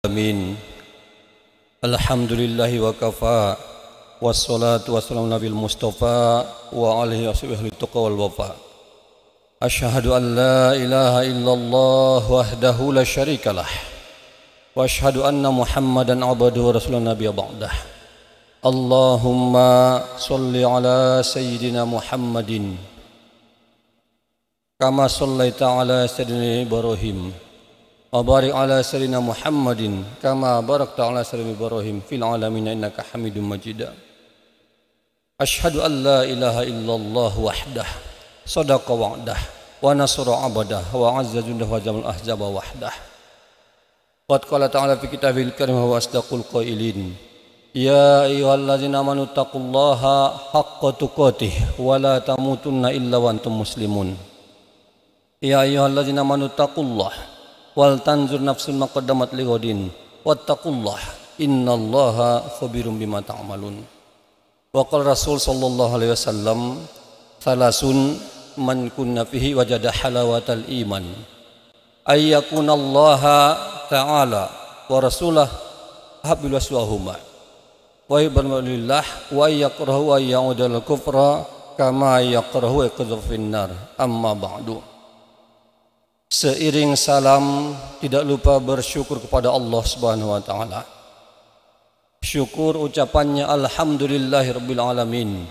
Amin. Alhamdulillahi wa kafa. Wassalatu wassalamu nabil mustafa wa alihi washabihi tuqa wal wafa. Asyhadu an la ilaha illallah wahdahu la syarikalah. Wa asyhadu anna Muhammadan abduhu wa rasulun nabiyya ba'dah. Allahumma shalli ala sayyidina Muhammadin kama shallaita ala sayyidina Ibrahim wa barik ala sayyidina Muhammadin kama barakta ala sayyidina Ibrahim fil alamin innaka Hamidum Majid. Asyhadu an la ilaha illallah wahdah sadaqa wa'dah wa nasara 'abdah wa 'azza jundah wa jamal ahzaba wahdah. Qad qala ta'ala fi kitabil karim wa asdaqul qailin. Ya ayyuhallazina amanu taqullaha haqqa tuqatih wa la tamutunna illa wa antum muslimun. Ya ayyuhallazina amanu taqullaha wal tanzur nafsun ma qaddamat lighadin wattaqullaha innallaha khabirum bima ta'malun. Wa qala Rasul sallallahu alaihi wasallam salasun man kunna fihi wajada halawatal iman ay yakunallaha ta'ala wa rasulah habbil waswahuma wa ibadillah wa yakrahu wa ya'udul kufra kama yakrahu yaqdhufin nar amma ba'du. Seiring salam tidak lupa bersyukur kepada Allah Subhanahu wa taala. Syukur ucapannya alhamdulillahirabbil alamin.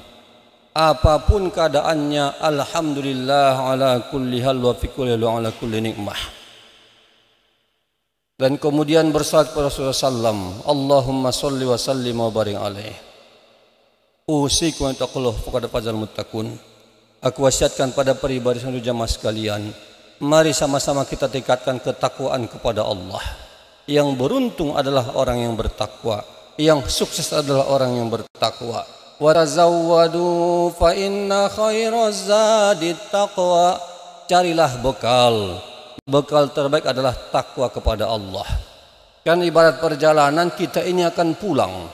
Apapun keadaannya alhamdulillah ala kulli hal wa fi kulli ala kulli nikmah. Dan kemudian bersalawat kepada Rasulullah sallam, Allahumma shalli wa sallim wa barik alaihi. Usikum taqullah kepada fazal muttaqun. Aku wasiatkan pada pribadi seluruh jamaah sekalian, mari sama-sama kita tingkatkan ketakwaan kepada Allah. Yang beruntung adalah orang yang bertakwa, yang sukses adalah orang yang bertakwa. Wa tazawwadu fa inna khairaz zadit taqwa. Carilah bekal. Bekal terbaik adalah takwa kepada Allah. Kan ibarat perjalanan kita ini akan pulang.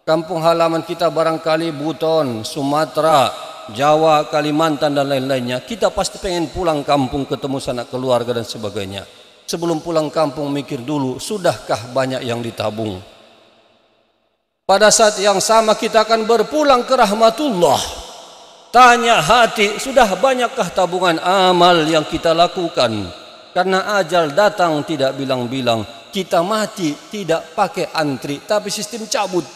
Kampung halaman kita barangkali Buton, Sumatera, Jawa, Kalimantan dan lain-lainnya. Kita pasti pengen pulang kampung ketemu sanak keluarga dan sebagainya. Sebelum pulang kampung mikir dulu, sudahkah banyak yang ditabung? Pada saat yang sama kita akan berpulang ke rahmatullah. Tanya hati, sudah banyakkah tabungan amal yang kita lakukan? Karena ajal datang tidak bilang-bilang. Kita mati tidak pakai antri, tapi sistem cabut.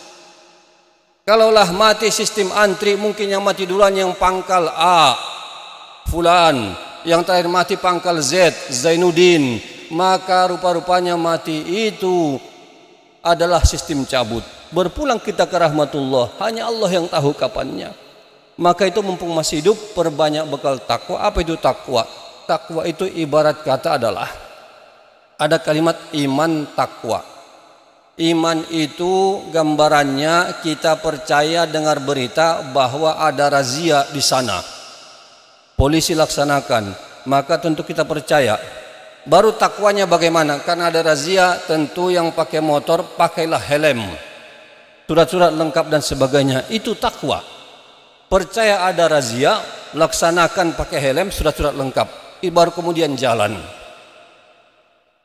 Kalaulah mati sistem antri, mungkin yang mati duluan yang pangkal A, Fulan. Yang terakhir mati pangkal Z, Zainuddin. Maka rupa-rupanya mati itu adalah sistem cabut. Berpulang kita ke rahmatullah, hanya Allah yang tahu kapannya. Maka itu mumpung masih hidup, perbanyak bekal takwa. Apa itu takwa? Takwa itu ibarat kata adalah ada kalimat iman takwa. Iman itu gambarannya kita percaya dengar berita bahwa ada razia di sana. Polisi laksanakan, maka tentu kita percaya. Baru takwanya bagaimana? Karena ada razia, tentu yang pakai motor pakailah helm, surat-surat lengkap dan sebagainya. Itu takwa. Percaya ada razia, laksanakan pakai helm, surat-surat lengkap. Baru kemudian jalan.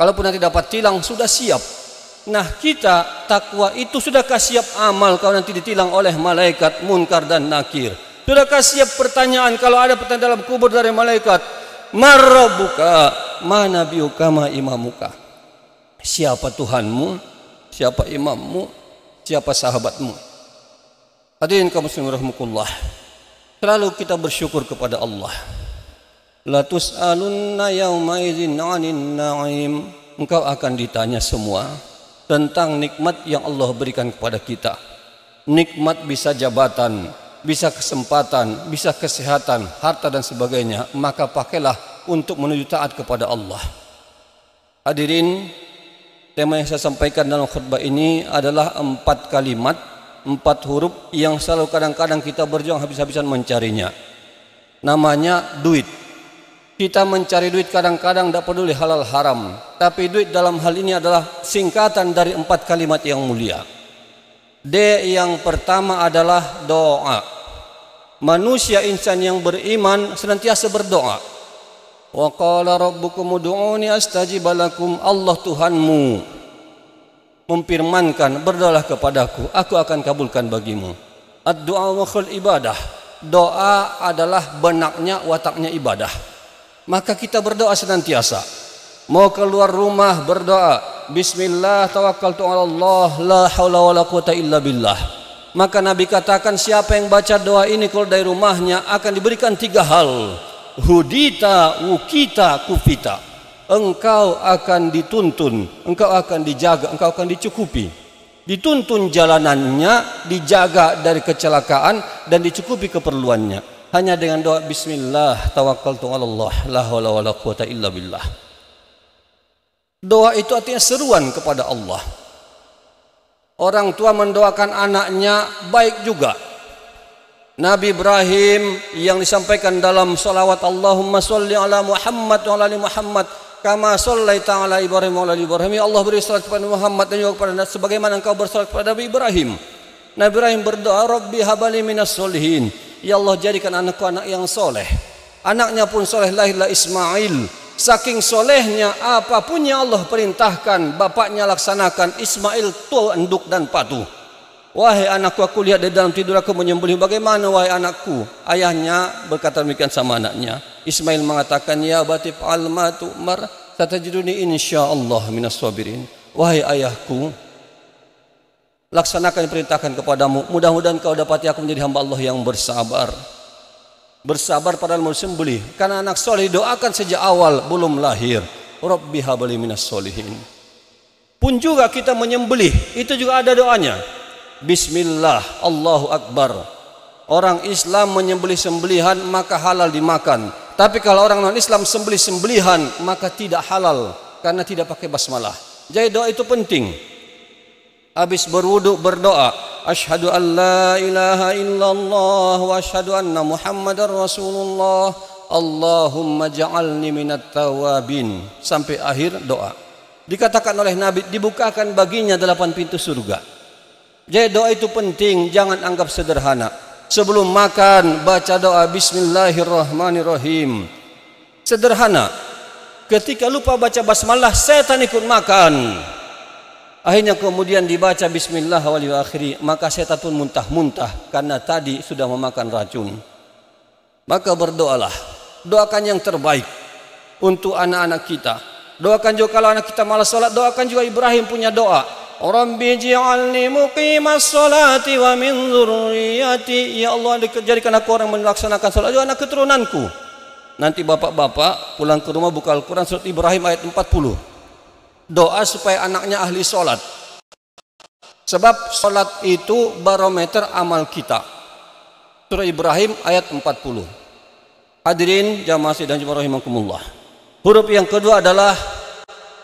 Kalaupun nanti dapat tilang, sudah siap. Nah kita takwa itu sudahkah siap amal kalau nanti ditilang oleh malaikat munkar dan nakir? Sudahkah siap pertanyaan kalau ada pertanyaan dalam kubur dari malaikat? Marrabuka, mana biuka, ma imamuka? Siapa Tuhanmu? Siapa imammu? Siapa sahabatmu? Hadirin kaum muslimin rahimakumullah. Selalu kita bersyukur kepada Allah. La tus'alunna yauma idzin 'anil na'im. Engkau akan ditanya semua tentang nikmat yang Allah berikan kepada kita. Nikmat bisa jabatan, bisa kesempatan, bisa kesehatan, harta dan sebagainya. Maka pakailah untuk menuju taat kepada Allah. Hadirin, tema yang saya sampaikan dalam khutbah ini adalah 4 kalimat, 4 huruf yang selalu kadang-kadang kita berjuang habis-habisan mencarinya. Namanya duit. Kita mencari duit kadang-kadang tidak peduli halal haram. Tapi duit dalam hal ini adalah singkatan dari 4 kalimat yang mulia. D yang pertama adalah doa. Manusia insan yang beriman senantiasa berdoa. Wa qala rabbukum ud'uni astajib lakum. Allah Tuhanmu memfirmankan, berdoalah kepadaku, aku akan kabulkan bagimu. Ad-du'a mukhul ibadah. Doa adalah benaknya, wataknya ibadah. Maka kita berdoa senantiasa. Mau keluar rumah berdoa, bismillah tawakkaltu 'ala Allah, la haula wala quwata illa billah. Maka Nabi katakan, siapa yang baca doa ini keluar dari rumahnya akan diberikan 3 hal. Hudita, wukita, kufita. Engkau akan dituntun, engkau akan dijaga, engkau akan dicukupi. Dituntun jalanannya, dijaga dari kecelakaan, dan dicukupi keperluannya. Hanya dengan doa bismillah tawakkaltu 'ala Allah, la haula wala quwata illa billah. Doa itu artinya seruan kepada Allah. Orang tua mendoakan anaknya baik juga. Nabi Ibrahim yang disampaikan dalam salawat, Allahumma sholli ala Muhammad wa ala ali Muhammad kama shallaita ala Ibrahim wa ala ali Ibrahim. Ya Allah, beri salat kepada Muhammad dan juga kepada sebagaimana engkau bersalat kepada Nabi Ibrahim. Nabi Ibrahim berdoa, Rabbi habali minas sholihin. Ya Allah, jadikan anakku anak yang soleh. Anaknya pun soleh, lahirlah Ismail. Saking solehnya, apapun yang Allah perintahkan, bapaknya laksanakan. Ismail tunduk dan patuh. Wahai anakku, aku lihat di dalam tidur aku menyembelih. Bagaimana wahai anakku? Ayahnya berkata demikian sama anaknya. Ismail mengatakan, ya batif alma tu'mar satajiduni insyaallah minas sabirin. Wahai ayahku, laksanakan yang perintahkan kepadamu. Mudah-mudahan kau dapati aku menjadi hamba Allah yang bersabar. Bersabar padahal mau sembelih. Karena anak soleh doakan sejak awal belum lahir. Rabbi habali minas solihin. Pun juga kita menyembelih, itu juga ada doanya. Bismillah, Allahu Akbar. Orang Islam menyembelih sembelihan maka halal dimakan. Tapi kalau orang non-Islam sembelih sembelihan maka tidak halal karena tidak pakai basmalah. Jadi doa itu penting. Habis berwudu berdoa, asyhadu an la ilaha illallah wa asyhadu anna Muhammadar Rasulullah. Allahumma ja'alni minat tawabin. Sampai akhir doa. Dikatakan oleh Nabi, dibukakan baginya 8 pintu surga. Jadi doa itu penting, jangan anggap sederhana. Sebelum makan baca doa bismillahirrahmanirrahim. Sederhana. Ketika lupa baca basmalah, setan ikut makan. Akhirnya kemudian dibaca bismillah wal akhiri, maka setan pun muntah-muntah karena tadi sudah memakan racun. Maka berdoalah, doakan yang terbaik untuk anak-anak kita. Doakan juga kalau anak kita malas salat, doakan juga Ibrahim punya doa. Rabbi ij'alni muqimas sholati wa min dzurriyyati. Ya Allah, jadikan aku orang melaksanakan salat juga anak keturunanku. Nanti bapak-bapak pulang ke rumah buka Al-Quran surat Ibrahim ayat 40. Doa supaya anaknya ahli sholat. Sebab sholat itu barometer amal kita. Surah Ibrahim ayat 40. Hadirin jamaah sidang jemaah rahimakumullah. Huruf yang kedua adalah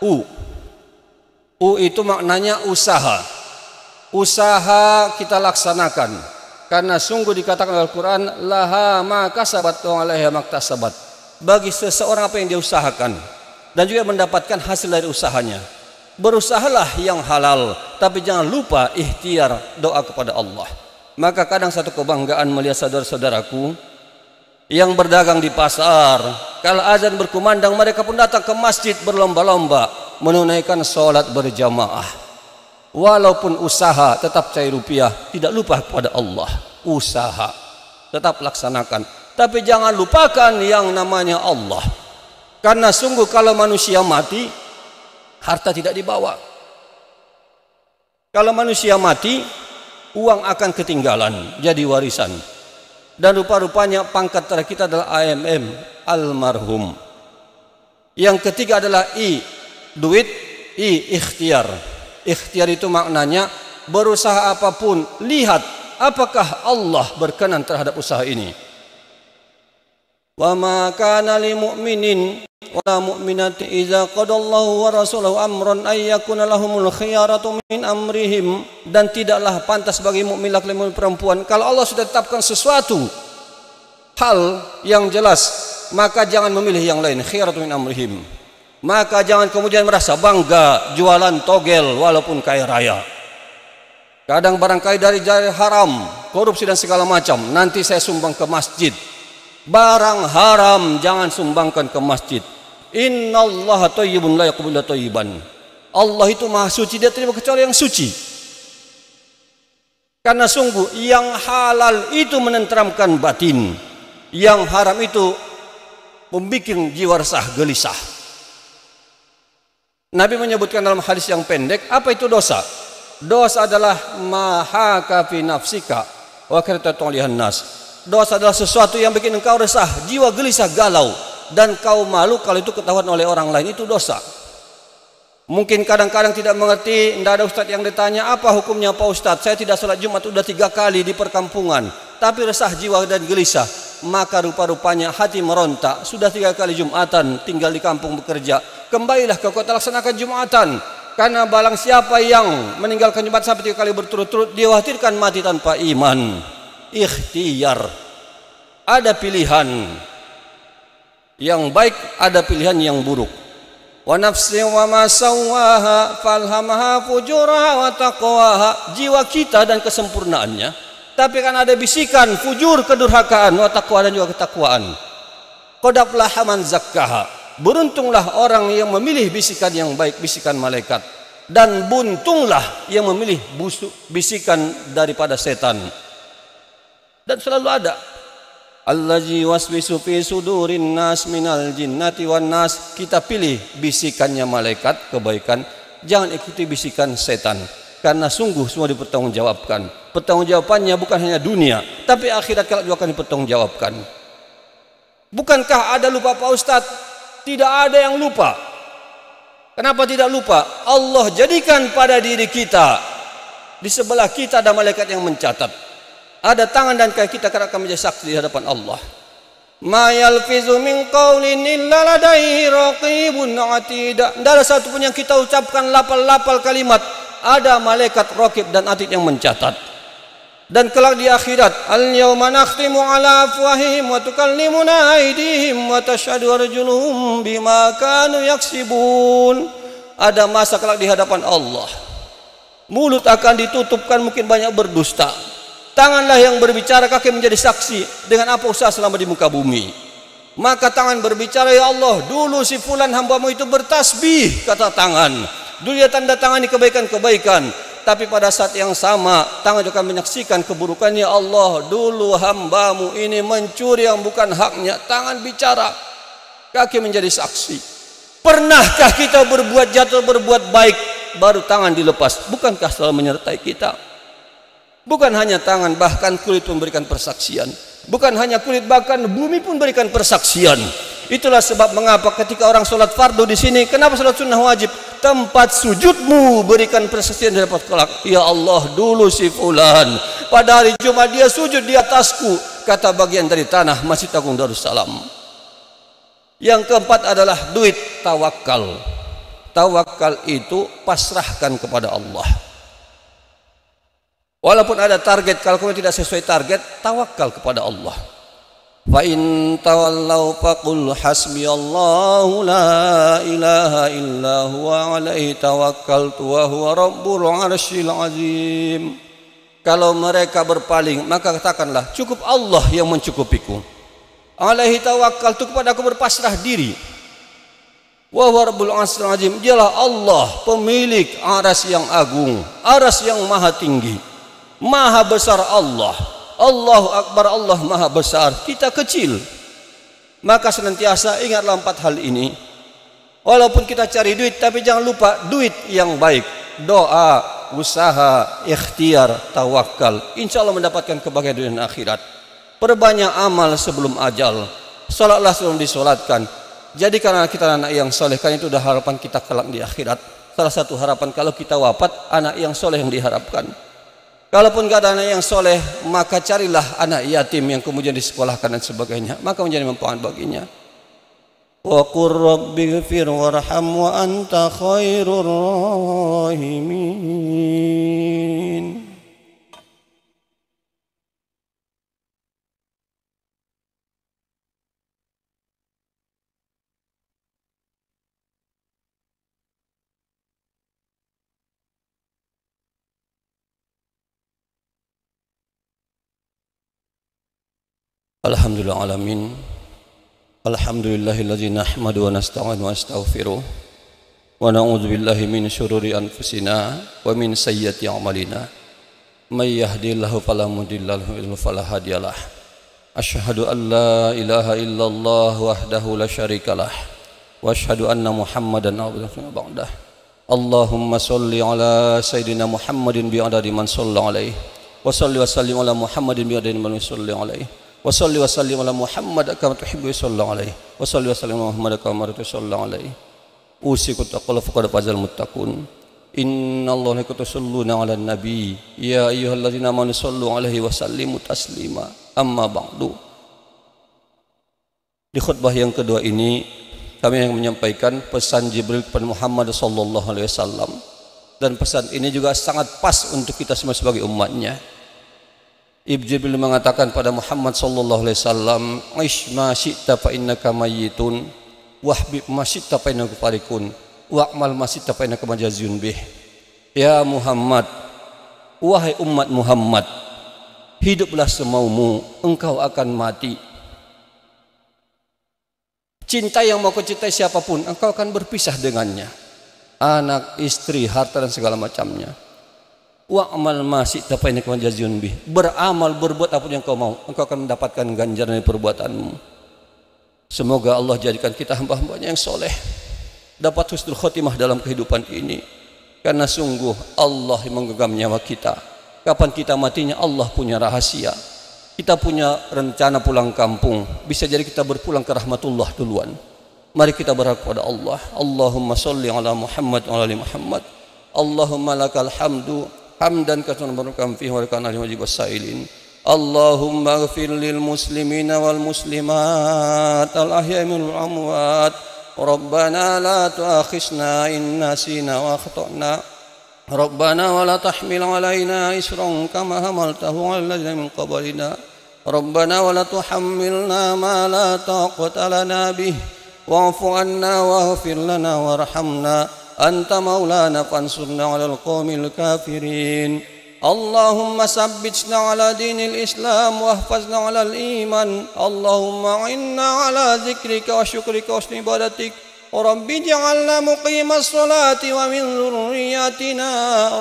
U. U itu maknanya usaha. Usaha kita laksanakan. Karena sungguh dikatakan dalam Al-Quran, laha ma kasabat wa alaiha maktasabat. Bagi seseorang apa yang dia usahakan dan juga mendapatkan hasil dari usahanya. Berusahalah yang halal, tapi jangan lupa ikhtiar doa kepada Allah. Maka kadang satu kebanggaan melihat saudara-saudaraku yang berdagang di pasar, kalau azan berkumandang mereka pun datang ke masjid berlomba-lomba menunaikan sholat berjamaah. Walaupun usaha tetap cari rupiah, tidak lupa kepada Allah. Usaha tetap laksanakan, tapi jangan lupakan yang namanya Allah. Karena sungguh kalau manusia mati, harta tidak dibawa. Kalau manusia mati, uang akan ketinggalan, jadi warisan. Dan rupa-rupanya pangkat terakhir kita adalah AMM, almarhum. Yang ketiga adalah I, duit. I, ikhtiar. Ikhtiar itu maknanya berusaha apapun, lihat apakah Allah berkenan terhadap usaha ini. Wa ma kana lil mu'minin wala mu'minati idza qadallahu wa rasuluhu amran ay yakuna lahumul khiyaratu min amrihim. Dan tidaklah pantas bagi mukmin laki-laki maupun perempuan kalau Allah sudah tetapkan sesuatu hal yang jelas, maka jangan memilih yang lain. Khiyaratu min amrihim. Maka jangan kemudian merasa bangga jualan togel walaupun kaya raya. Kadang barangkali dari jari haram, korupsi dan segala macam, nanti saya sumbang ke masjid. Barang haram jangan sumbangkan ke masjid. Innallaha thayyibun la yaqbalu illa thayyiban. Allah itu maha suci, dia terima kecuali yang suci. Karena sungguh yang halal itu menenteramkan batin, yang haram itu membuat jiwa resah gelisah. Nabi menyebutkan dalam hadis yang pendek, apa itu dosa? Dosa adalah mahaka fi nafsika wa karatatu lihan nas. Dosa adalah sesuatu yang bikin engkau resah, jiwa gelisah, galau, dan kau malu kalau itu ketahuan oleh orang lain. Itu dosa. Mungkin kadang-kadang tidak mengerti, tidak ada ustadz yang ditanya, apa hukumnya Pak Ustadz? Saya tidak sholat Jumat sudah 3 kali di perkampungan, tapi resah jiwa dan gelisah. Maka rupa-rupanya hati meronta, sudah 3 kali Jumatan, tinggal di kampung bekerja. Kembalilah ke kota laksanakan Jumatan. Karena barang siapa yang meninggalkan Jumat sampai 3 kali berturut-turut, dikhawatirkan mati tanpa iman. Ikhtiar. Ada pilihan yang baik, ada pilihan yang buruk. Wa nafsi wa ma sawwaha falhamaha fujuraha wa taqwaha. Jiwa kita dan kesempurnaannya, tapi kan ada bisikan fujur, kedurhakaan, wa taqwa, dan juga ketakwaan. Qad aflaha man zakkaha. Beruntunglah orang yang memilih bisikan yang baik, bisikan malaikat, dan buntunglah yang memilih bisikan daripada setan. Dan selalu ada allazi waswisu fi sudurin nas minal jinnati wan nas. Kita pilih bisikannya malaikat kebaikan, jangan ikuti bisikan setan, karena sungguh semua dipertanggungjawabkan. Pertanggungjawabannya bukan hanya dunia, tapi akhirat kelak juga akan dipertanggungjawabkan. Bukankah ada lupa Pak Ustadz? Tidak ada yang lupa. Kenapa tidak lupa? Allah jadikan pada diri kita, di sebelah kita ada malaikat yang mencatat. Ada tangan dan kaki kita akan menjadi saksi di hadapan Allah. Ma yalfizu min qaulin illa ladaihi raqibun atid. Tidak ada satu pun yang kita ucapkan lapal-lapal kalimat, ada malaikat raqib dan atid yang mencatat. Dan kelak di akhirat, al-yawma nakhtimu ala afwahihim wa tukallimuna aydihim wa tashhadu arjuluhum bima kanu yaksibun. Ada masa kelak di hadapan Allah, mulut akan ditutupkan, mungkin banyak berdusta. Tanganlah yang berbicara, kaki menjadi saksi dengan apa usaha selama di muka bumi. Maka tangan berbicara, ya Allah, dulu si fulan hambamu itu bertasbih, kata tangan. Dulu dia tanda tangani kebaikan-kebaikan. Tapi pada saat yang sama, tangan juga menyaksikan keburukannya. Allah, dulu hambamu ini mencuri yang bukan haknya. Tangan bicara, kaki menjadi saksi. Pernahkah kita berbuat jatuh, berbuat baik, baru tangan dilepas? Bukankah selalu menyertai kita? Bukan hanya tangan, bahkan kulit memberikan persaksian. Bukan hanya kulit, bahkan bumi pun berikan persaksian. Itulah sebab mengapa ketika orang sholat fardu di sini, kenapa sholat sunnah wajib? Tempat sujudmu berikan persaksian di dapat kelak. Ya Allah, dulu si fulan pada hari Jumat dia sujud di atasku, kata bagian dari tanah Masjid Agung Darussalam. Yang keempat adalah duit, tawakal. Tawakal itu pasrahkan kepada Allah. Walaupun ada target, kalau kamu tidak sesuai target, tawakal kepada Allah. Fa in tawallaw faqul hasbiyallahu la ilaha illa huwa alaihi tawakkaltu wa huwa rabbul arsyil azim. Kalau mereka berpaling, maka katakanlah, cukup Allah yang mencukupiku. Alaihi tawakkaltu, kepada aku berpasrah diri. Wa huwa rabbul arsyil azim, dialah Allah pemilik aras yang agung, aras yang maha tinggi. Maha besar Allah. Allahu Akbar, Allah maha besar, kita kecil. Maka senantiasa ingatlah 4 hal ini. Walaupun kita cari duit, tapi jangan lupa duit yang baik. Doa, usaha, ikhtiar, tawakal, insya Allah mendapatkan kebahagiaan dunia dan akhirat. Perbanyak amal sebelum ajal. Salatlah sebelum disolatkan. Jadikanlah kita anak yang soleh, kan itu adalah harapan kita kelak di akhirat. Salah satu harapan kalau kita wafat, anak yang soleh yang diharapkan. Kalaupun gak ada anak yang soleh, maka carilah anak yatim yang kemudian disekolahkan dan sebagainya, maka menjadi manfaat baginya. Wa qur rabbighfir warham wa anta khairur rahimin. Alhamdulillah alamin. Alhamdulillahilladzi nahmadu wa nasta'inu wa nastaghfiruh. ونعوذ بالله من شرور أنفسنا ومن سيئات أعمالنا من يهدي الله فلا مضل له ولا هادي له أشهد أن لا إله إلا الله وحده لا شريك له وأشهد أن محمدا عبده ورسوله اللهم صل على سيدنا محمد بعدد من صلى عليه وصلي وسلم على محمد بعدد من صلى عليه وصلي وسلم على محمد كما تحب صلى عليه وصلي وسلم على محمد كما صلى عليه usikum taqullah faqad fazal muttaqun innallaha yusalluna 'alan nabi ya ayyuhalladzina amanu sallu 'alaihi wa sallimu taslima amma ba'du. Di khutbah yang kedua ini kami yang menyampaikan pesan Jibril kepada Muhammad sallallahu alaihi wasallam, dan pesan ini juga sangat pas untuk kita semua sebagai umatnya. Jibril mengatakan pada Muhammad sallallahu alaihi wasallam, "Aish ma syi'ta fa innaka mayyitun wahbib ma syi'ta fa innaka farikun wa'mal ma syi'ta fa innaka majazun bih." Ya Muhammad, wahai umat Muhammad, hiduplah semaumu, engkau akan mati. Cinta yang mau kau cintai siapapun, engkau akan berpisah dengannya. Anak, istri, harta dan segala macamnya. Wa'mal ma syi'ta fa innaka majazun bih. Beramal, berbuat apa yang kau mau, engkau akan mendapatkan ganjaran dari perbuatanmu. Semoga Allah jadikan kita hamba-hambanya yang soleh, dapat husnul khotimah dalam kehidupan ini, karena sungguh Allah yang menggenggam nyawa kita. Kapan kita matinya Allah punya rahasia. Kita punya rencana pulang kampung, bisa jadi kita berpulang ke rahmatullah duluan. Mari kita berharap kepada Allah. Allahumma sholli ala Muhammad wa ali Muhammad. Allahumma lakal hamdu hamdan katsiran barakan fihi wa lakal wajib wasailin. Allahumma ighfir lil muslimina wal muslimat al ahya'i minal amwat. Rabbana la tu'akhizna in nasina wa akhtana. Rabbana wa la tahmil 'alaina isran kama hamaltahu 'alal ladzina min qablina. Rabbana wa la tuhammilna ma la taqata lana bih wa'fu 'anna waghfir lana warhamna anta maulana fansurna 'alal qaumil kafirin. Allahumma sabbitna 'ala dinil Islam wahfazna 'alal iman. Allahumma 'inna 'ala dzikrika wa syukrika wa husni ibadatik. Rabbi ij'alna muqimas salati wa min dzurriyyatina.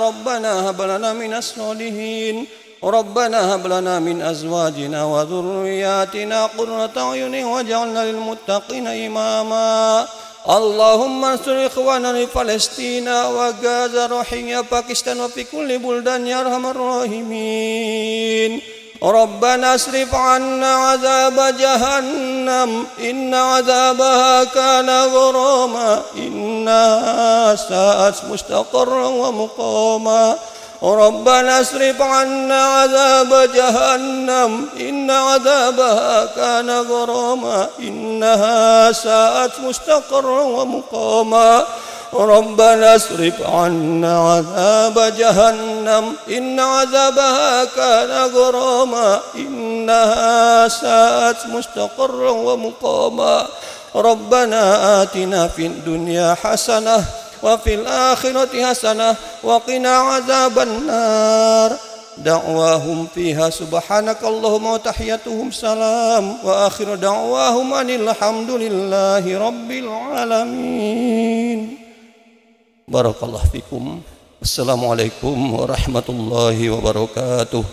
Rabbana hab lana minas sholihin. Rabbana hab lana min azwajina wa dzurriyyatina qurrata a'yunin waj'alna lil muttaqina imama. Allahumma ansur ikhwana di Palestina wa Gaza, Rohingya, Pakistan wa fi kulli buldan ya arhamar rahimin. Rabbana asrif 'anna 'adzaba jahannam inna 'adzabaha kana gharama innaha sa'at mustaqarran wa muqama. Rabbana asrif 'anna 'adzaba jahannam inna 'adzabaha kana gharama innaha sa'at mustaqarran wa muqama. Rabbana asrif 'anna 'adzaba jahannam inna 'adzabaha kana gharama innaha sa'at mustaqarran wa muqama. Rabbana atina fid dunya hasanah wa fil akhirati hasanah wa qina 'adzaban nar. Da'wahum fiha subhanakallahumma wa tahiyyatuhum salam wa akhiru da'wahum anil hamdulillahi rabbil alamin. Barakallahu fikum. Assalamualaikum warahmatullahi wabarakatuh.